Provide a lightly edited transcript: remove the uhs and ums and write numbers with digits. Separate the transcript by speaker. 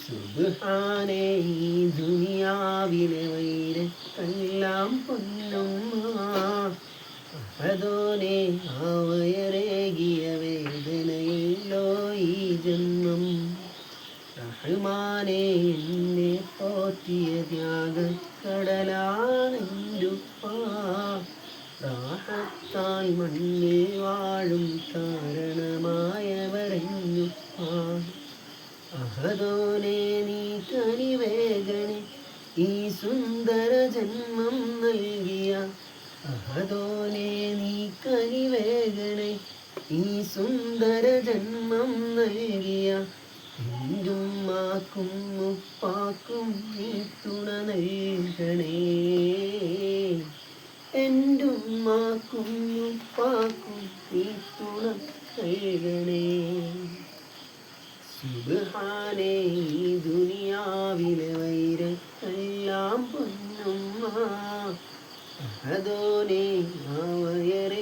Speaker 1: സുബ്ഹാനേ ഈ ദുനിയാവിലെ വൈരത്തെല്ലാം പൊന്നുമ്മ അഹദോനെ അവയരേകിയ വേദനയില്ലോ ഈ ജന്മം റഹ്മാനെ എന്നെ പോറ്റിയ ത്യാഗക്കടലാണെൻ്റുപ്പ റാഹത്താൽ മണ്ണിൽ വാഴും കാരണമായവരെഞ്ഞുപ്പ അഹദോനെ നീ കനിവേഗണേ ഈ സുന്ദര ജന്മം നൽകിയ അഹദോനെ നീ കനിവേഗണേ ഈ സുന്ദര ജന്മം നൽകിയ എൻ്റുമ്മാക്കും ഉപ്പാക്കും നീ തുണ നൽകണേ എൻ്റുമ്മാക്കും ഉപ്പാക്കും നീ തുണ നൽകണേ സുബ്ഹാനേ ഈ ദുനിയാവിലെ വൈരത്തെല്ലാം പൊന്നുമ്മ അഹദോനെ അവയരെ